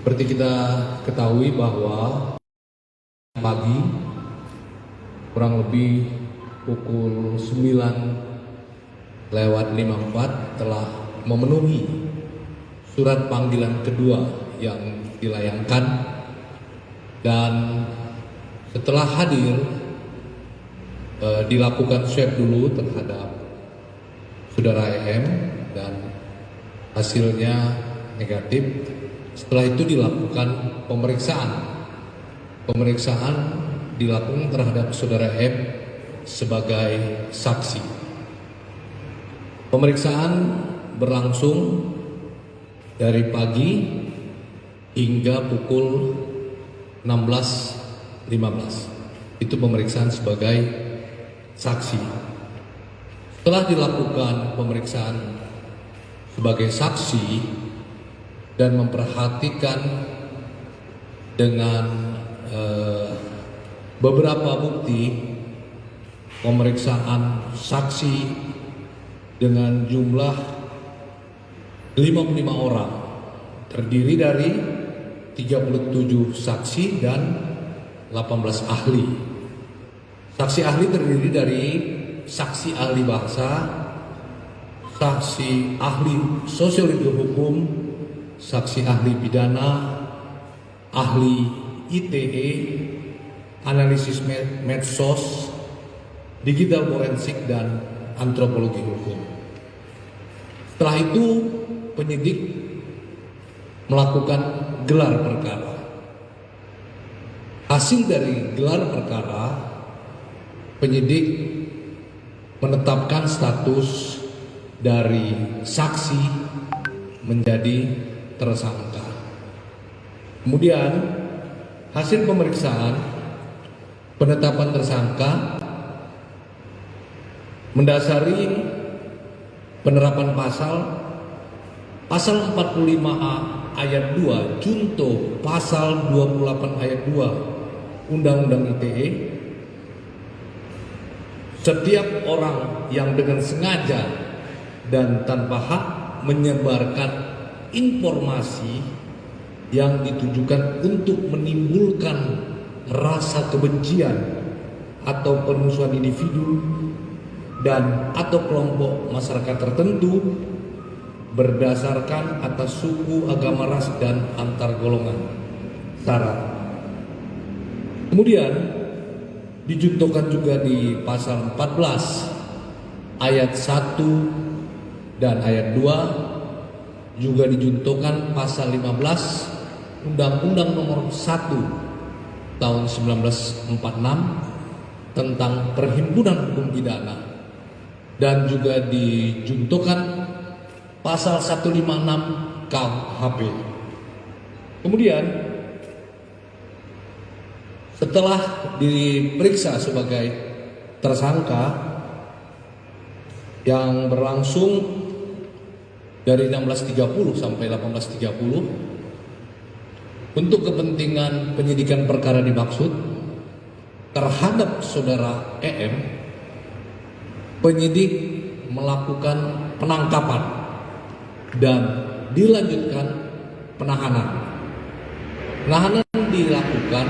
Seperti kita ketahui bahwa pagi kurang lebih pukul 9:54 telah memenuhi surat panggilan kedua yang dilayangkan, dan setelah hadir dilakukan swab dulu terhadap saudara EM dan hasilnya negatif. Setelah itu dilakukan pemeriksaan dilakukan terhadap saudara M sebagai saksi. Pemeriksaan berlangsung dari pagi hingga pukul 16:15. Itu pemeriksaan sebagai saksi. Setelah dilakukan pemeriksaan sebagai saksi dan memperhatikan dengan beberapa bukti, pemeriksaan saksi dengan jumlah 55 orang, terdiri dari 37 saksi dan 18 ahli. Saksi ahli terdiri dari saksi ahli bahasa, saksi ahli sosiologi hukum, saksi ahli pidana, ahli ITE, analisis medsos, digital forensik, dan antropologi hukum. Setelah itu penyidik melakukan gelar perkara. Hasil dari gelar perkara, penyidik menetapkan status dari saksi menjadi tersangka. Kemudian hasil pemeriksaan penetapan tersangka mendasari penerapan pasal 45A ayat 2 junto pasal 28 ayat 2 Undang-Undang ITE. Setiap orang yang dengan sengaja dan tanpa hak menyebarkan informasi yang ditujukan untuk menimbulkan rasa kebencian atau permusuhan individu dan atau kelompok masyarakat tertentu berdasarkan atas suku, agama, ras, dan antar golongan syarat. Kemudian dijuntukan juga di pasal 14 ayat 1 dan ayat 2, juga dijuntukan pasal 15 Undang-Undang Nomor 1 Tahun 1946 tentang Perhimpunan Hukum Pidana, dan juga dijuntukan pasal 156 KUHP. Kemudian setelah diperiksa sebagai tersangka yang berlangsung dari 16.30 sampai 18.30 untuk kepentingan penyidikan perkara dimaksud terhadap saudara EM, penyidik melakukan penangkapan dan dilanjutkan penahanan. Penahanan dilakukan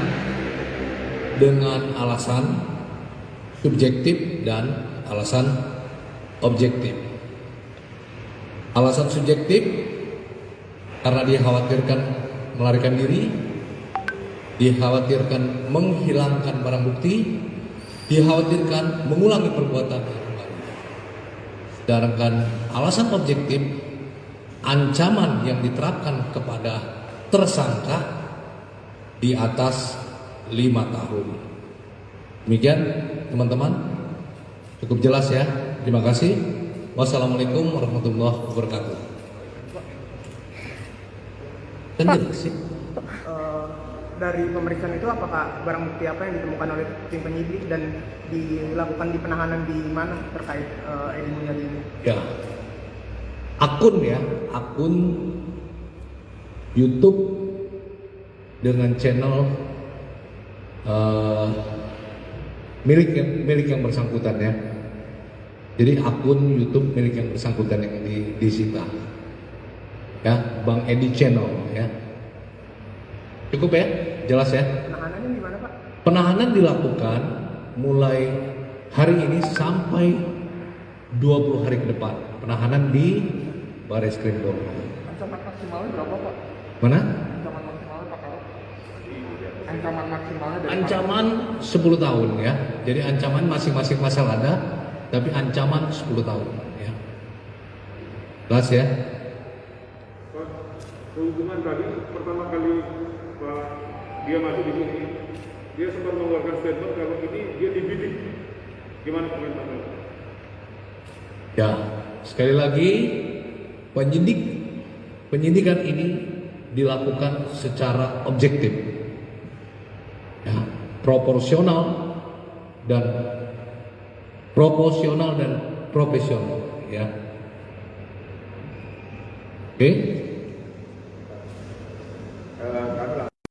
dengan alasan subjektif dan alasan objektif. Alasan subjektif karena dikhawatirkan melarikan diri, dikhawatirkan menghilangkan barang bukti, dikhawatirkan mengulangi perbuatan yang baru. Sedangkan alasan objektif, ancaman yang diterapkan kepada tersangka di atas 5 tahun. Demikian teman-teman, cukup jelas ya. Terima kasih. Wassalamualaikum warahmatullahi wabarakatuh. Dari pemeriksaan itu apakah barang bukti apa yang ditemukan oleh tim penyidik dan dilakukan di penahanan di mana terkait Edi Mulyadi ini? Ya, akun YouTube dengan channel milik yang bersangkutan ya. Jadi akun YouTube milik yang bersangkutan yang disita, ya, Bang Edi Channel ya. Cukup ya? Jelas ya? Penahanannya gimana Pak? Penahanan dilakukan mulai hari ini sampai 20 hari ke depan. Penahanan di Baris Krim Polri. Ancaman maksimalnya berapa Pak? Mana? Ancaman maksimalnya Pak Karo? Ancaman maksimalnya dari Ancaman 10 tahun ya. Jadi ancaman masing-masing pasal ada, tapi ancaman 10 tahun ya. Jelas ya? Pak, sehubungan tadi pertama kali Pak dia masuk di sini, dia sempat mengeluarkan statement kalau ini dia dibidik. Gimana komentarnya? Ya, sekali lagi penyidikan ini dilakukan secara objektif, ya, proporsional dan profesional, ya. Oke?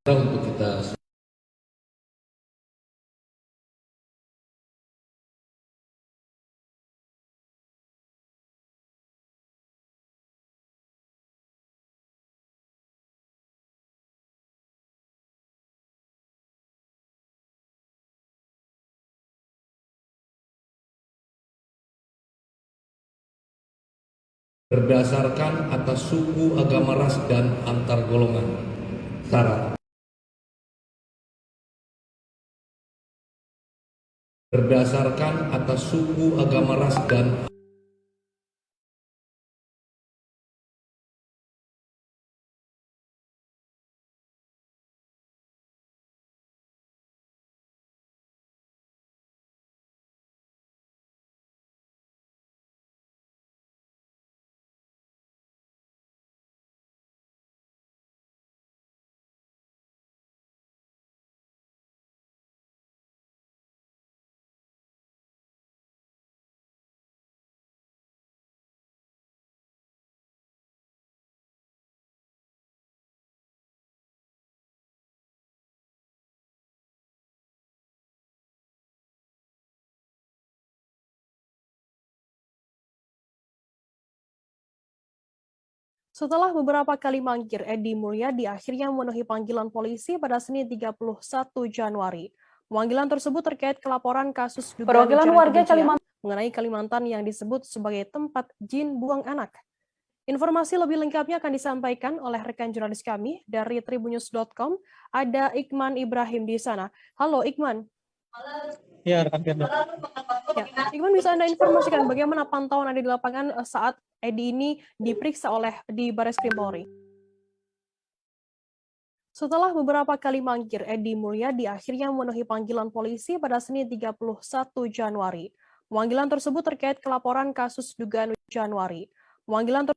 Untuk kita berdasarkan atas suku, agama, ras, dan antar golongan. Syarat. Berdasarkan atas suku, agama, ras, dan Setelah beberapa kali mangkir, Edi Mulyadi akhirnya memenuhi panggilan polisi pada Senin 31 Januari. Pemanggilan tersebut terkait kelaporan kasus dugaan ujaran warga kebencian mengenai Kalimantan yang disebut sebagai tempat jin buang anak. Informasi lebih lengkapnya akan disampaikan oleh rekan jurnalis kami dari tribunnews.com. Ada Ikman Ibrahim di sana. Halo Ikman. Ya, rekan Firda. Ya, Ikman, bisa Anda informasikan bagaimana pantauan Anda di lapangan saat Edi ini diperiksa di Baris Krim Polri? Setelah beberapa kali mangkir, Edi Mulyadi akhirnya memenuhi panggilan polisi pada Senin 31 Januari. Pemanggilan tersebut terkait kelaporan kasus dugaan Januari. Pemanggilan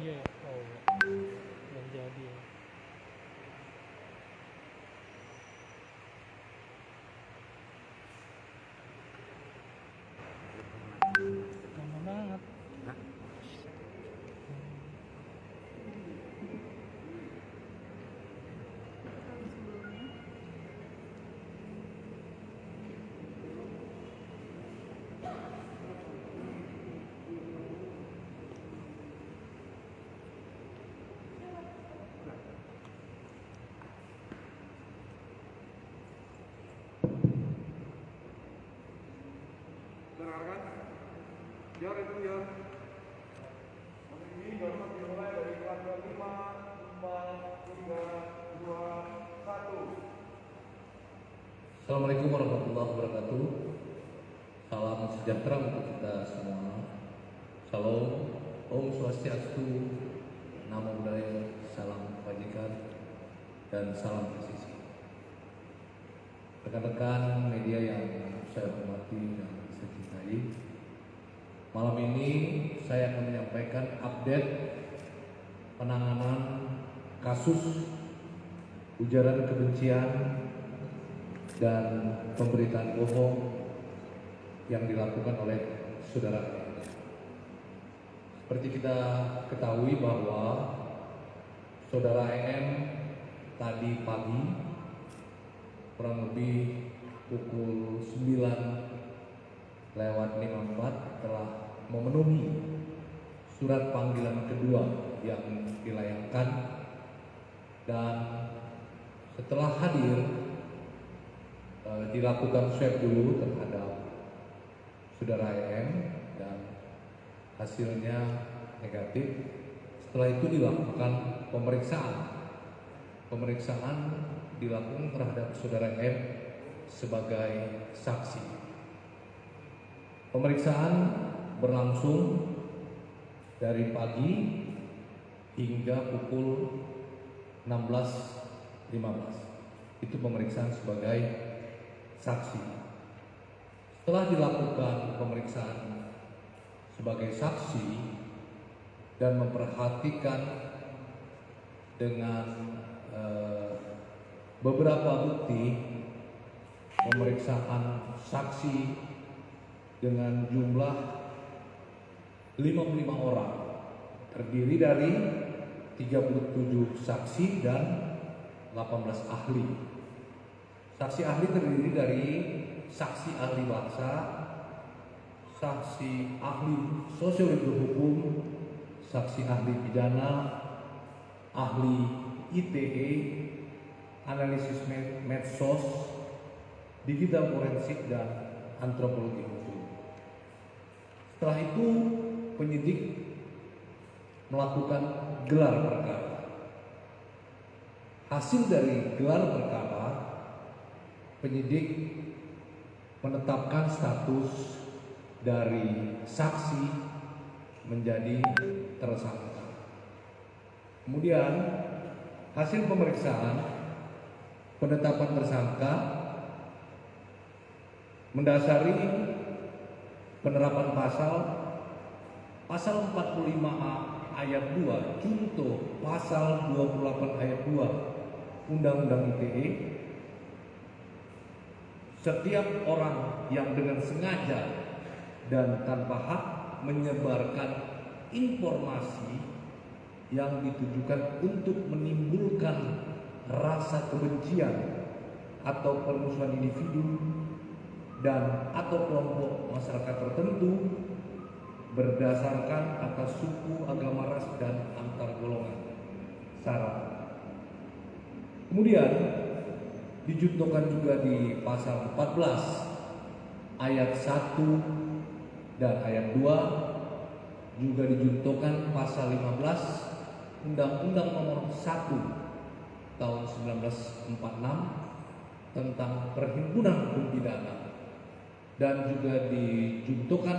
Iya, oh, belum jadi. Lama banget. Dengarkan. Jar itu ya. Ini baru dimulai dari kelas 5, 4, 3, Assalamualaikum warahmatullahi wabarakatuh. Salam sejahtera untuk kita semua. Shalom, Om Swastiastu, Namo Buddhaya, salam kebajikan, dan salam presisi. Rekan-rekan media yang saya hormati dan saya cintai, malam ini saya akan menyampaikan update penanganan kasus ujaran kebencian dan pemberitaan bohong yang dilakukan oleh saudara EM. Seperti kita ketahui bahwa saudara EM tadi pagi kurang lebih pukul 9:54 telah memenuhi surat panggilan kedua yang dilayangkan, dan setelah hadir dilakukan swab dulu terhadap saudara EM dan hasilnya negatif. Setelah itu dilakukan pemeriksaan dilakukan terhadap saudara EM sebagai saksi. Pemeriksaan berlangsung dari pagi hingga pukul 16:15. Itu pemeriksaan sebagai saksi. Setelah dilakukan pemeriksaan sebagai saksi dan memperhatikan dengan beberapa bukti, pemeriksaan saksi dengan jumlah 55 orang, terdiri dari 37 saksi dan 18 ahli. Saksi ahli terdiri dari saksi ahli bahasa, saksi ahli sosiologi hukum, saksi ahli pidana, ahli ITE, analisis medsos, digital forensik, dan antropologi hukum. Setelah itu penyidik melakukan gelar perkara. Hasil dari gelar perkara, penyidik menetapkan status dari saksi menjadi tersangka. Kemudian hasil pemeriksaan penetapan tersangka mendasari penerapan pasal 45A ayat 2 junto pasal 28 ayat 2 Undang-Undang ITE. Setiap orang yang dengan sengaja dan tanpa hak menyebarkan informasi yang ditujukan untuk menimbulkan rasa kebencian atau permusuhan individu dan atau kelompok masyarakat tertentu berdasarkan atas suku, agama, ras, dan antar golongan sara. Kemudian dijuntukan juga di pasal 14 ayat 1 dan ayat 2, juga dijuntukan pasal 15 Undang-Undang Nomor 1 tahun 1946 tentang Perhimpunan Hukum Pidana, dan juga dijuntukan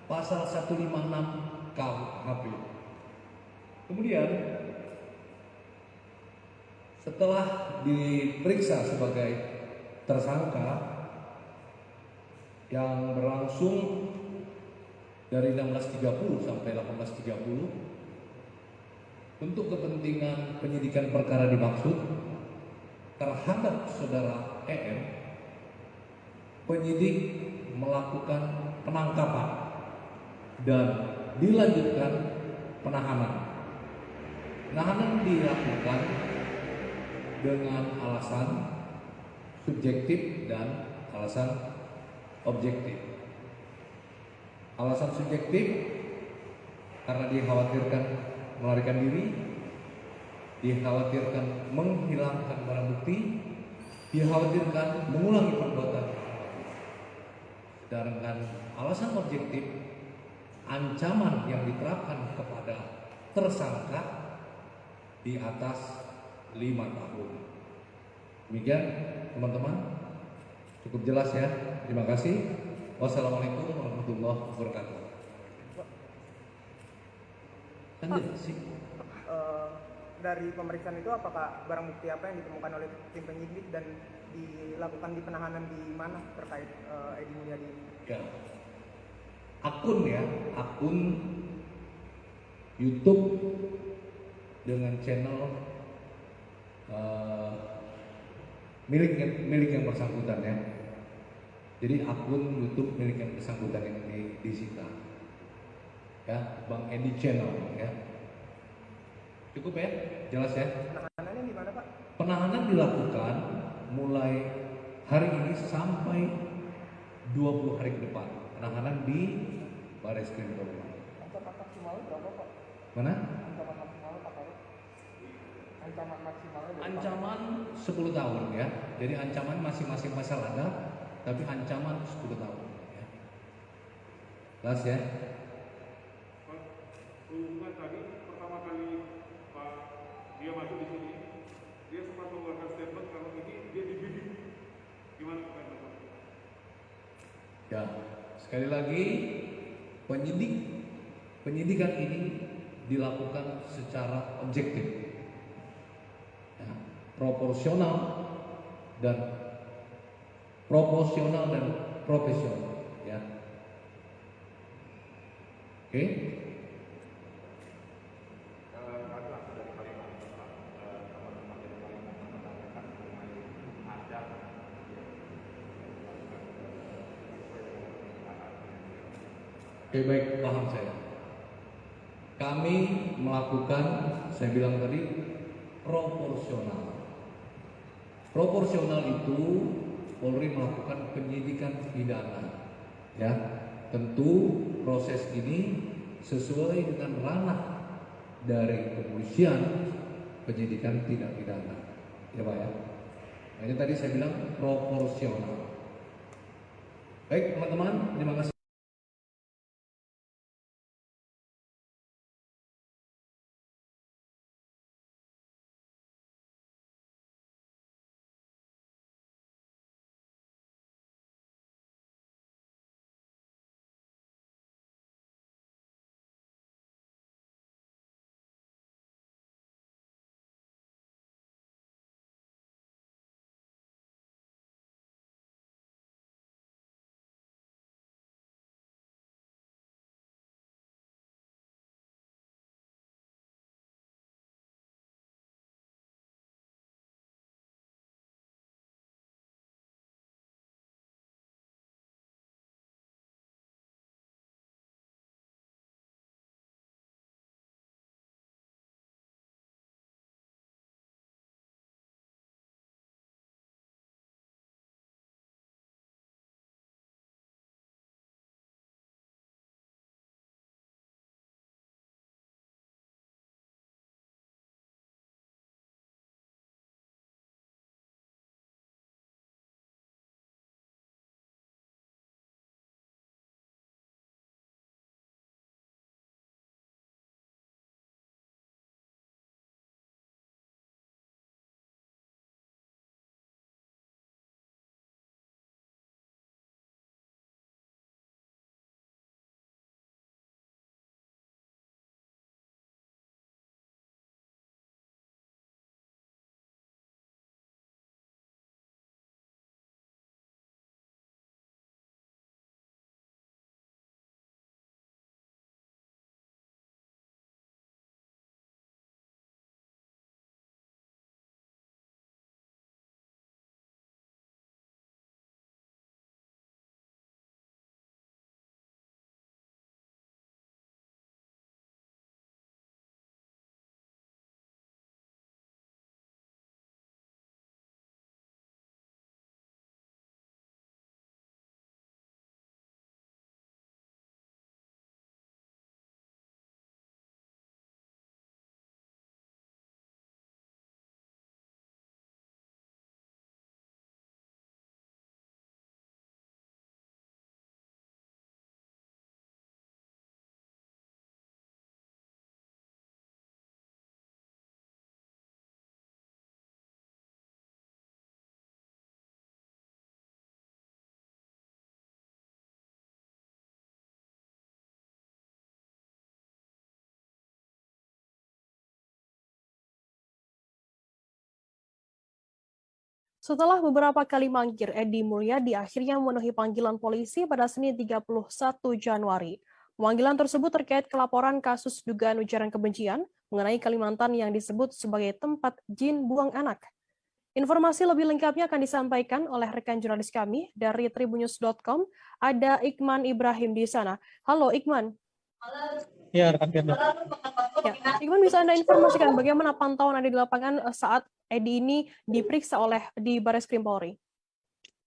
pasal 156 KUHP. Kemudian setelah diperiksa sebagai tersangka yang berlangsung dari 16.30 sampai 18.30 untuk kepentingan penyidikan perkara dimaksud terhadap saudara EM, penyidik melakukan penangkapan dan dilanjutkan penahanan. Penahanan dilakukan dengan alasan subjektif dan alasan objektif. Alasan subjektif karena dikhawatirkan melarikan diri, dikhawatirkan menghilangkan barang bukti, dikhawatirkan mengulangi perbuatan. Sedangkan alasan objektif, ancaman yang diterapkan kepada tersangka di atas tahun. Demikian teman-teman, cukup jelas ya. Terima kasih. Wassalamualaikum warahmatullahi wabarakatuh. Kan jelas sih. Dari pemeriksaan itu apakah barang bukti apa yang ditemukan oleh tim penyidik dan dilakukan di penahanan di mana terkait Edi Mulyadi ini? Ya. Akun YouTube dengan channel milik yang bersangkutan ya. Jadi akun YouTube milik yang bersangkutan yang disita. Ya, Bang Edi Channel ya. Cukup ya, jelas ya. Penahanannya di mana, Pak? Penahanan dilakukan mulai hari ini sampai 20 hari ke depan. Penahanan di Barreskrim Polri. Ancaman maksimalnya berapa, Pak? Mana? Ancaman maksimalnya Pak Karut? Ancaman maksimalnya berapa? Ancaman 10 tahun ya. Jadi ancaman masing-masing pasal ada, tapi ancaman 10 tahun ya. Jelas ya. Pak, hubungan tadi pertama kali Pak dia masuk di sini, dia sempat mengeluarkan statement kalau ini dia dibidik. Gimana Pak? Ya, sekali lagi penyidikan ini dilakukan secara objektif, ya, proporsional dan profesional, ya. Oke? Oke, baik, paham saya. Kami melakukan, saya bilang tadi, proporsional. Proporsional itu Polri melakukan penyidikan pidana. Ya, tentu proses ini sesuai dengan ranah dari kepolisian penyidikan tindak pidana. Ya Pak ya. Nah, ini tadi saya bilang proporsional. Baik teman-teman, terima kasih. Setelah beberapa kali mangkir, Edi Mulyadi akhirnya memenuhi panggilan polisi pada Senin 31 Januari. Pemanggilan tersebut terkait kelaporan kasus dugaan ujaran kebencian mengenai Kalimantan yang disebut sebagai tempat jin buang anak. Informasi lebih lengkapnya akan disampaikan oleh rekan jurnalis kami dari tribunnews.com. Ada Ikman Ibrahim di sana. Halo Ikman. Ya, rekan Firda. Ya, Ikman, bisa Anda informasikan bagaimana pantauan Anda di lapangan saat Edi ini diperiksa di Barreskrim Polri?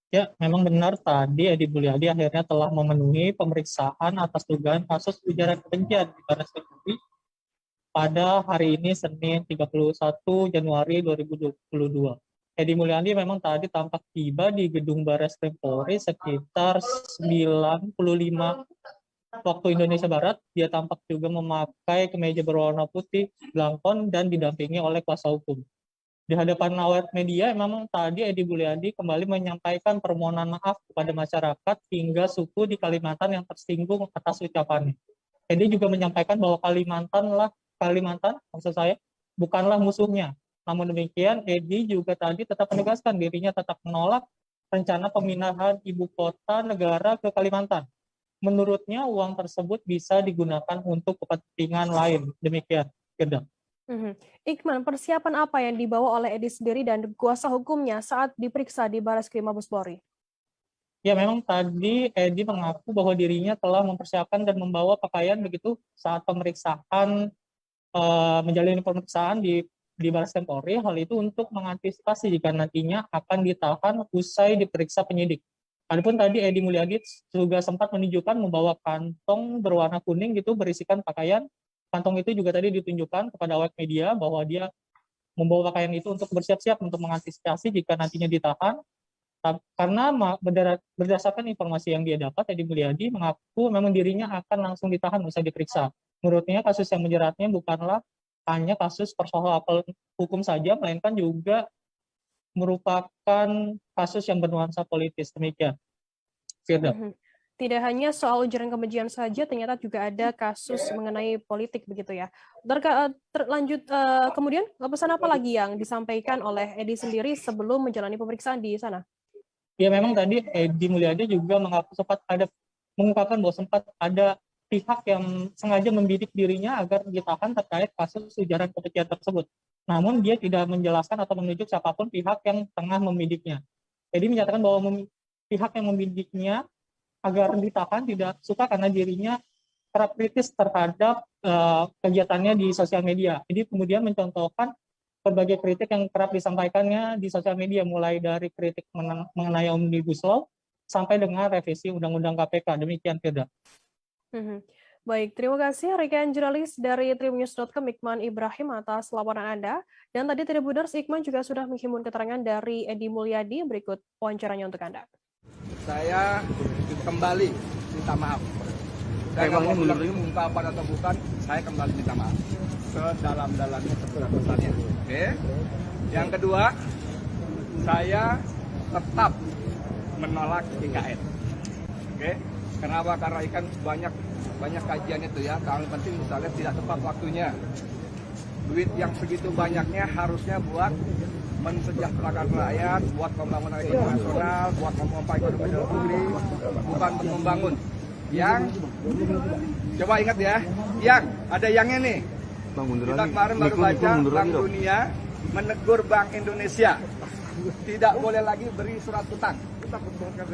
Ya, memang benar tadi Edi Mulyadi akhirnya telah memenuhi pemeriksaan atas dugaan kasus ujaran kebencian di Barreskrim Polri pada hari ini Senin 31 Januari 2022. Edi Mulyadi memang tadi tampak tiba di gedung Barreskrim Polri sekitar 95 waktu Indonesia Barat. Dia tampak juga memakai kemeja berwarna putih, belangkon, dan didampingi oleh kuasa hukum. Di hadapan awak media, memang tadi Edi Mulyadi kembali menyampaikan permohonan maaf kepada masyarakat hingga suku di Kalimantan yang tersinggung atas ucapannya. Edi juga menyampaikan bahwa Kalimantan, maksud saya, bukanlah musuhnya. Namun demikian, Edi juga tadi tetap menegaskan dirinya tetap menolak rencana pemindahan ibu kota negara ke Kalimantan. Menurutnya, uang tersebut bisa digunakan untuk kepentingan lain. Demikian, Firda. Ikman, persiapan apa yang dibawa oleh Edi sendiri dan kuasa hukumnya saat diperiksa di Barreskrim Mabes Polri? Ya, memang tadi Edi mengaku bahwa dirinya telah mempersiapkan dan membawa pakaian begitu saat pemeriksaan, menjalani pemeriksaan di Barreskrim Polri. Hal itu untuk mengantisipasi jika nantinya akan ditahan usai diperiksa penyidik. Adapun tadi Edi Mulyadi juga sempat menunjukkan membawa kantong berwarna kuning gitu berisikan pakaian. Kantong itu juga tadi ditunjukkan kepada awak media bahwa dia membawa pakaian itu untuk bersiap-siap untuk mengantisipasi jika nantinya ditahan. Karena berdasarkan informasi yang dia dapat, Edi Mulyadi mengaku memang dirinya akan langsung ditahan usai diperiksa. Menurutnya kasus yang menjeratnya bukanlah hanya kasus persoalan hukum saja, melainkan juga merupakan kasus yang bernuansa politis. Demikian, Firda. Tidak hanya soal ujaran kebencian saja, ternyata juga ada kasus mengenai politik begitu ya. Terlanjut kemudian pesan apa lagi yang disampaikan oleh Edi sendiri sebelum menjalani pemeriksaan di sana? Ya, memang tadi Edi Mulyadi juga mengungkapkan bahwa sempat ada pihak yang sengaja membidik dirinya agar ditahan terkait kasus ujaran kebencian tersebut. Namun dia tidak menjelaskan atau menunjuk siapapun pihak yang tengah membidiknya. Edi menyatakan bahwa pihak yang membidiknya agar ditahan tidak suka karena dirinya kerap kritis terhadap kegiatannya di sosial media. Jadi kemudian mencontohkan berbagai kritik yang kerap disampaikannya di sosial media, mulai dari kritik mengenai Omnibus Law sampai dengan revisi Undang-Undang KPK. Demikian, Firda. Baik, terima kasih rekan jurnalis dari tribunnews.com Ikman Ibrahim atas laporan Anda. Dan tadi Tribuners, Ikman juga sudah menghimpun keterangan dari Edi Mulyadi. Berikut wawancaranya untuk Anda. Saya kembali minta maaf. Saya nggak mau bilang ini ungkapan atau bukan, saya kembali minta maaf sedalam-dalamnya, sebesar-besarnya. Oke. Yang kedua, saya tetap menolak IKN. Oke. Kenapa? Karena ikan banyak kajian itu ya. Yang penting misalnya tidak tepat waktunya. Duit yang segitu banyaknya harusnya buat mensejahterakan rakyat, buat pembangunan ekonomi nasional, buat memompa ekonomi negeri, bukan untuk membangun. Yang coba ingat ya, yang ada yangnya nih. Kita kemarin baru baca Bank Dunia menegur Bank Indonesia, tidak boleh lagi beri surat utang,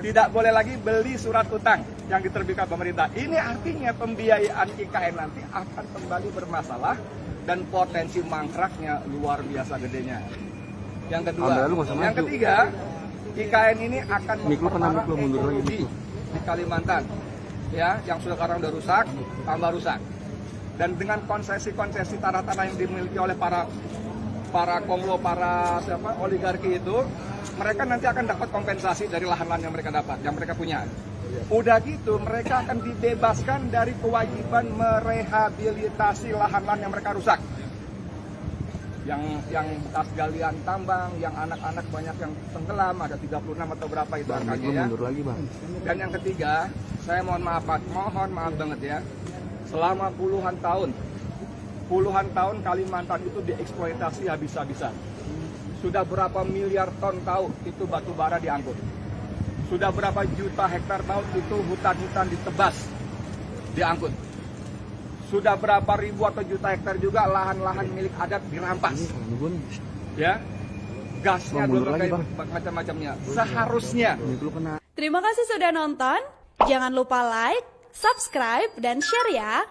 tidak boleh lagi beli surat utang yang diterbitkan pemerintah. Ini artinya pembiayaan IKN nanti akan kembali bermasalah dan potensi mangkraknya luar biasa gedenya. Yang kedua, yang ketiga, IKN ini akan memperparah ekonomi di Kalimantan, ya, yang sekarang udah rusak, tambah rusak. Dan dengan konsesi-konsesi tanah-tanah yang dimiliki oleh para oligarki itu, mereka nanti akan dapat kompensasi dari lahan-lahan yang mereka dapat, yang mereka punya. Udah gitu, mereka akan dibebaskan dari kewajiban merehabilitasi lahan-lahan yang mereka rusak. Yang bekas galian tambang, yang anak-anak banyak yang tenggelam, ada 36 atau berapa itu angkanya ya. Dan yang ketiga, saya mohon maaf banget ya, selama puluhan tahun Kalimantan itu dieksploitasi habis-habisan. Sudah berapa miliar ton tahu itu batu bara diangkut. Sudah berapa juta hektar tahu itu hutan-hutan ditebas, diangkut. Sudah berapa ribu atau juta hektar juga lahan-lahan milik adat dirampas. Ya, gasnya belum kayak macam-macamnya. Seharusnya. Terima kasih sudah nonton. Jangan lupa like, subscribe, dan share ya.